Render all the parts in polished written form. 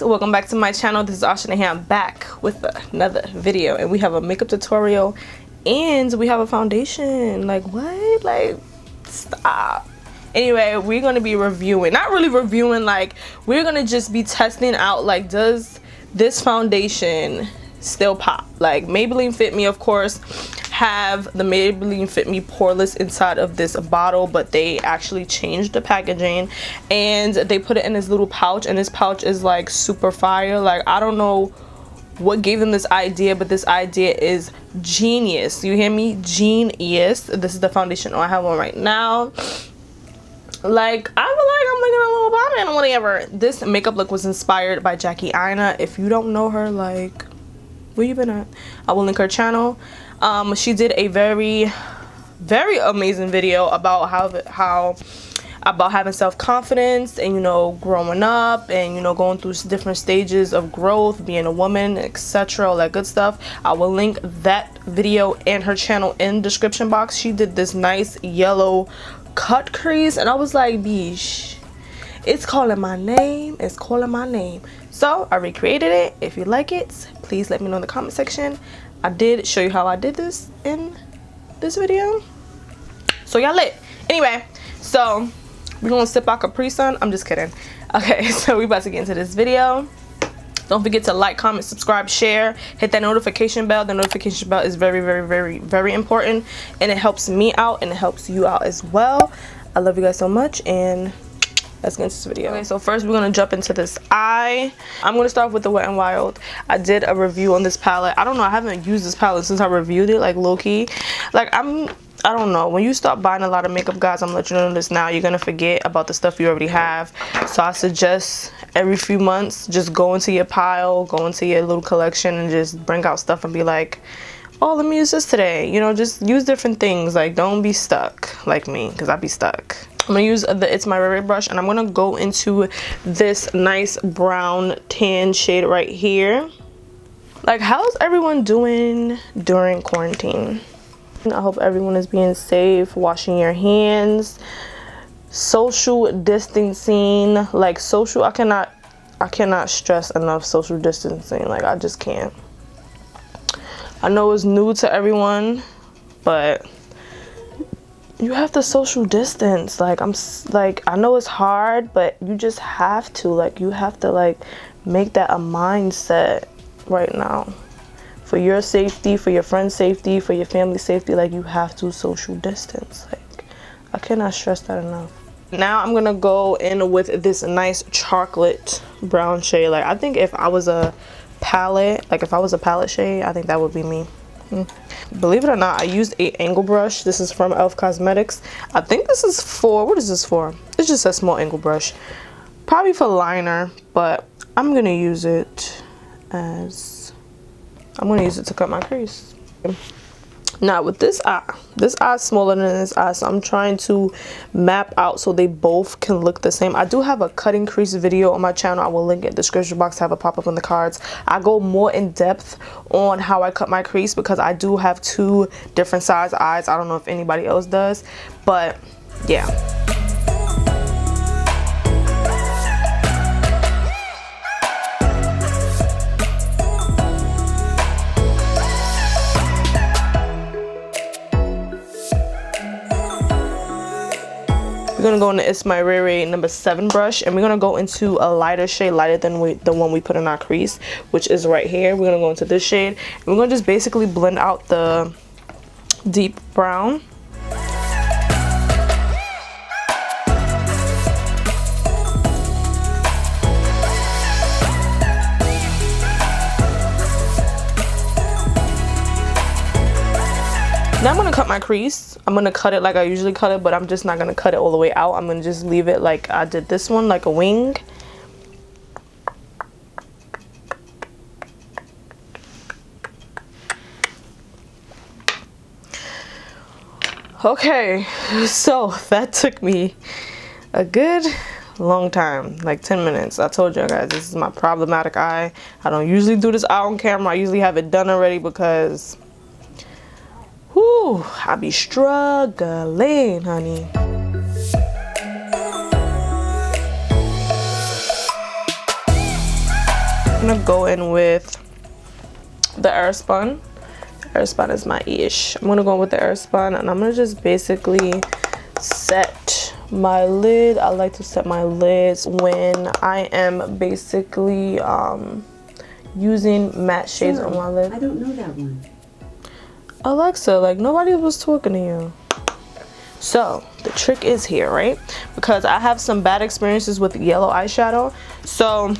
Welcome back to my channel. This is Ashana here. I'm back with another video, and we have a makeup tutorial and we have a foundation. Like, what? Like, stop. Anyway, we're going to be reviewing, not really reviewing, like we're going to just be testing out, like, does this foundation still pop? Like, Maybelline Fit Me, of course, have the Maybelline Fit Me poreless inside of this bottle, but they actually changed the packaging and they put it in this little pouch, and this pouch is like super fire. Like, I don't know what gave them this idea, but this idea is genius. You hear me? Genius. This is the foundation I have on right now. Like, I feel like I'm looking a little poppin' or whatever. This makeup look was inspired by Jackie Aina. If you don't know her, like, where you been at? I will link her channel. She did a very amazing video about how about having self-confidence and, you know, growing up and, you know, going through different stages of growth, being a woman, etc., all that good stuff. I will link that video and her channel in the description box. She did this nice yellow cut crease, and I was like, bish, it's calling my name, it's calling my name. So I recreated it. If you like it, please let me know in the comment section. I did show you how I did this in this video, so y'all lit. Anyway, so we're gonna sip our Capri Sun. I'm just kidding. Okay, so we about to get into this video. Don't forget to like, comment, subscribe, share, hit that notification bell. The notification bell is very important, and it helps me out and it helps you out as well. I love you guys so much, and let's get into this video. Okay, so first we're gonna jump into this eye. I'm gonna start with the Wet n Wild. I did a review on this palette. I don't know, I haven't used this palette since I reviewed it, like, low-key. Like, I don't know, when you start buying a lot of makeup, guys, I'm gonna let you know this now, you're gonna forget about the stuff you already have. So I suggest every few months, just go into your pile, go into your little collection, and just bring out stuff and be like, oh, let me use this today. You know, just use different things. Like, don't be stuck like me, because I be stuck. I'm gonna use the It's My Rare brush, and I'm gonna go into this nice brown tan shade right here. Like, how's everyone doing during quarantine? I hope everyone is being safe, washing your hands, social distancing. Like, I cannot stress enough social distancing. Like, I just can't. I know it's new to everyone, but you have to social distance. Like, I know it's hard, but you just have to. Like, you have to, like, make that a mindset right now. For your safety, for your friend's safety, for your family's safety, like, you have to social distance. Like, I cannot stress that enough. Now I'm gonna go in with this nice chocolate brown shade. Like, I think if I was a palette, like, if I was a palette shade, I think that would be me. Believe it or not, I used a angle brush. This is from e.l.f. Cosmetics. I think this is for, what is this for? It's just a small angle brush, probably for liner, but I'm gonna use it to cut my crease. Now with this eye is smaller than this eye, so I'm trying to map out so they both can look the same. I do have a cutting crease video on my channel. I will link it in the description box, have a pop-up in the cards. I go more in depth on how I cut my crease because I do have two different size eyes. I don't know if anybody else does, but yeah. We're gonna go into It's My Rare number 7 brush, and we're gonna go into a lighter shade, lighter than the one we put in our crease, which is right here. We're gonna go into this shade, and we're gonna just basically blend out the deep brown. Now I'm gonna cut my crease. I'm gonna cut it like I usually cut it, but I'm just not gonna cut it all the way out. I'm gonna just leave it like I did this one, like a wing. Okay, so that took me a good long time, like 10 minutes. I told you guys, this is my problematic eye. I don't usually do this eye on camera. I usually have it done already because whew, I be struggling, honey. I'm gonna go in with the Airspun. Airspun is my ish. I'm gonna go in with the Airspun and I'm gonna just basically set my lid. I like to set my lids when I am basically using matte shades on my lid. I don't know that one. Alexa, like nobody was talking to you. So the trick is here, right? Because I have some bad experiences with yellow eyeshadow. So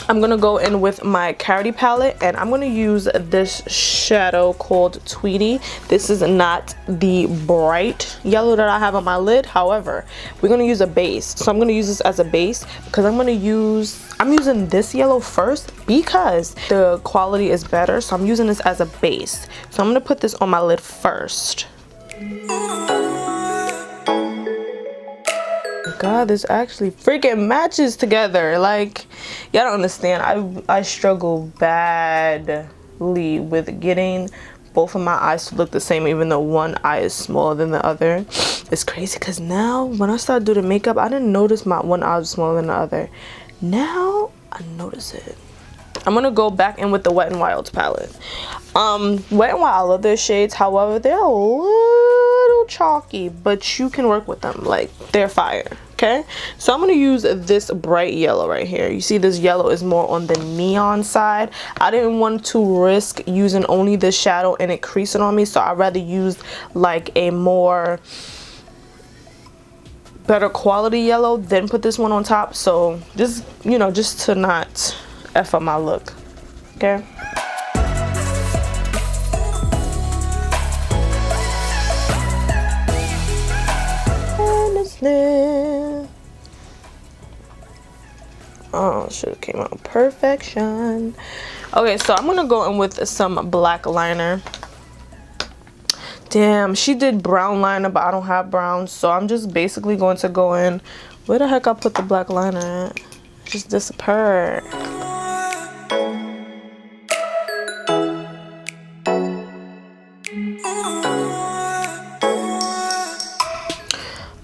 I'm gonna go in with my Karity palette and I'm gonna use this shadow called Tweety. This is not the bright yellow that I have on my lid. However, we're gonna use a base. So I'm gonna use this as a base because I'm using this yellow first because the quality is better. So I'm using this as a base. So I'm gonna put this on my lid first. God, this actually freaking matches together. Like, y'all don't understand. I struggle badly with getting both of my eyes to look the same, even though one eye is smaller than the other. It's crazy because now when I started doing makeup, I didn't notice my one eye was smaller than the other. Now I notice it. I'm gonna go back in with the Wet n Wild palette. Wet n Wild, I love their shades. However, they're a little chalky, but you can work with them. Like, they're fire. Okay, so I'm gonna use this bright yellow right here. You see this yellow is more on the neon side. I didn't want to risk using only this shadow and it creasing on me, so I'd rather use like a more better quality yellow than put this one on top. So just, you know, just to not F up my look. Okay. Oh, should have came out perfection. Okay, so I'm gonna go in with some black liner. Damn, she did brown liner, but I don't have brown, so I'm just basically going to go in. Where the heck I put the black liner at? It just disappeared.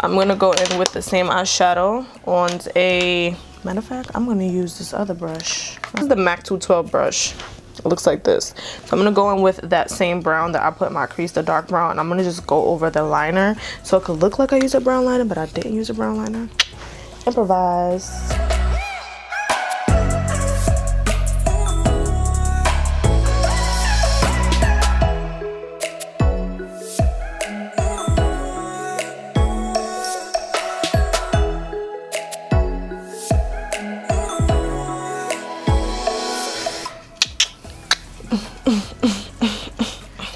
I'm gonna go in with the same eyeshadow on a, matter of fact, I'm gonna use this other brush. This is the MAC 212 brush. It looks like this. So I'm gonna go in with that same brown that I put in my crease, the dark brown, and I'm gonna just go over the liner so it could look like I used a brown liner, but I didn't use a brown liner. Improvise.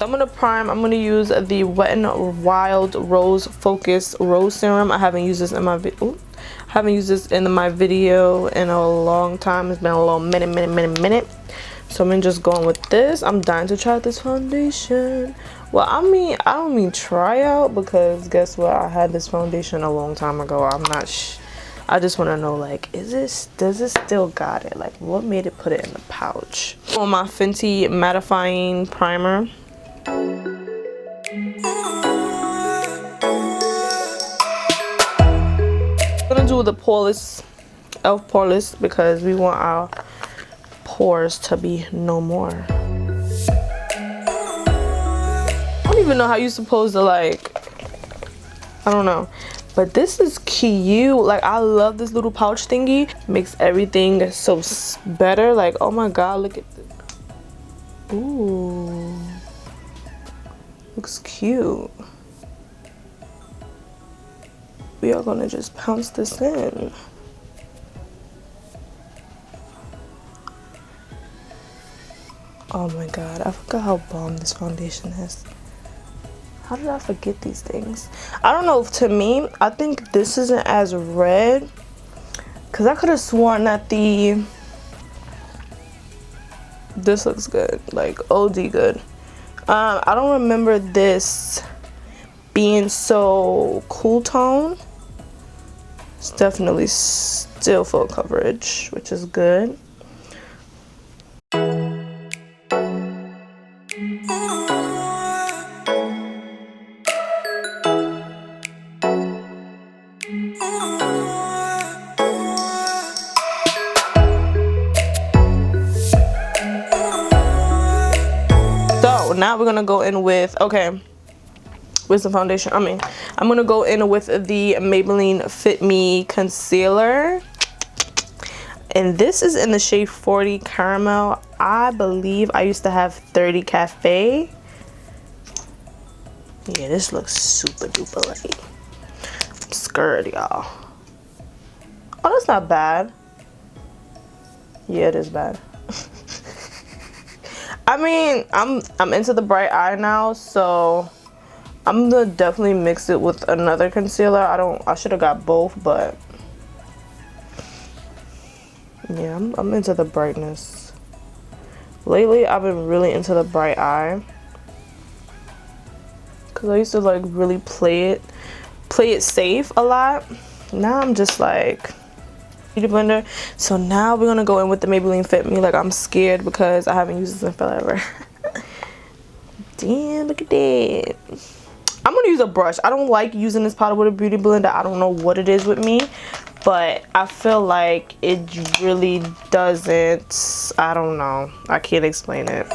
I'm gonna prime. I'm gonna use the Wet n Wild Rose Focus Rose Serum. I haven't used this in my video. My video in a long time. It's been a little minute. So I'm just going with this. I'm dying to try out this foundation. Well, I mean, I don't mean try out, because guess what? I had this foundation a long time ago. I'm not. I just want to know, like, does it still got it? Like, what made it put it in the pouch? On my Fenty mattifying primer. I'm gonna do the poreless, elf poreless, because we want our pores to be no more. I don't even know how you're supposed to, like, I don't know, but this is cute. Like, I love this little pouch thingy. Makes everything so better. Like, oh my god, look at this. Ooh, looks cute. We are gonna just pounce this in. Oh my god, I forgot how bomb this foundation is. How did I forget these things? I don't know. To me, I think this isn't as red. Because I could have sworn that this looks good. Like, OD good. I don't remember this being so cool tone. It's definitely still full coverage, which is good. So now we're gonna go in with, okay, with the foundation. I'm gonna go in with the Maybelline Fit Me concealer, and this is in the shade 40 Caramel. I believe I used to have 30 Cafe. Yeah, this looks super duper light. Skirt, y'all. Oh, that's not bad. Yeah, it is bad. I mean, I'm into the bright eye now, so I'm gonna definitely mix it with another concealer. I should have got both, but yeah, I'm into the brightness. Lately, I've been really into the bright eye, cause I used to like really play it safe a lot. Now I'm just like beauty blender. So now we're gonna go in with the Maybelline Fit Me. Like, I'm scared because I haven't used this in forever. Damn, look at that. I'm gonna use a brush. I don't like using this powder with a beauty blender. I don't know what it is with me, but I feel like it really doesn't. I don't know. I can't explain it.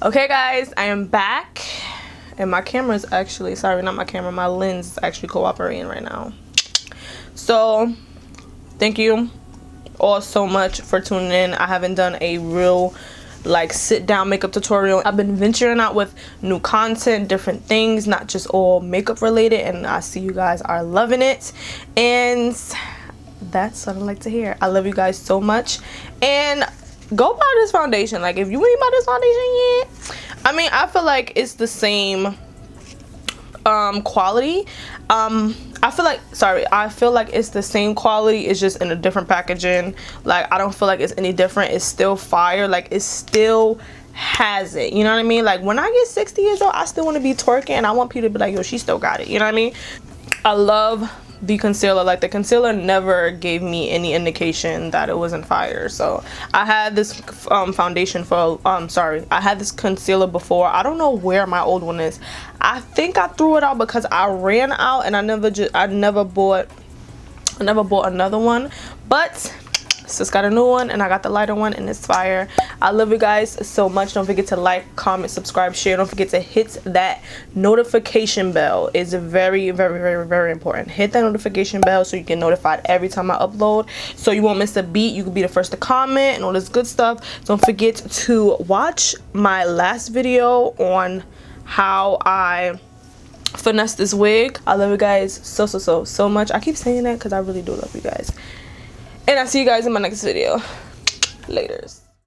Okay guys, I am back, and my camera is actually, sorry, not my camera, my lens is actually cooperating right now. So thank you all so much for tuning in. I haven't done a real like sit down makeup tutorial. I've been venturing out with new content, different things, not just all makeup related, and I see you guys are loving it, and that's what I like to hear. I love you guys so much, and go buy this foundation. Like, if you ain't buy this foundation yet, I mean, I feel like it's the same quality. I feel like it's the same quality, it's just in a different packaging. Like, I don't feel like it's any different. It's still fire. Like, it still has it, you know what I mean? Like, when I get 60 years old, I still want to be twerking, and I want people to be like, yo, she still got it, you know what I mean? I love the concealer. Like, the concealer never gave me any indication that it wasn't fire. So I had this foundation for I had this concealer before. I don't know where my old one is. I think I threw it out because I ran out, and I never bought another one. But just got a new one, and I got the lighter one, and it's fire. I love you guys so much. Don't forget to like, comment, subscribe, share. Don't forget to hit that notification bell. It's very, very, very, very important. Hit that notification bell so you get notified every time I upload, so you won't miss a beat. You can be the first to comment and all this good stuff. Don't forget to watch my last video on how I finesse this wig. I love you guys so much. I keep saying that because I really do love you guys. And I'll see you guys in my next video. Laters.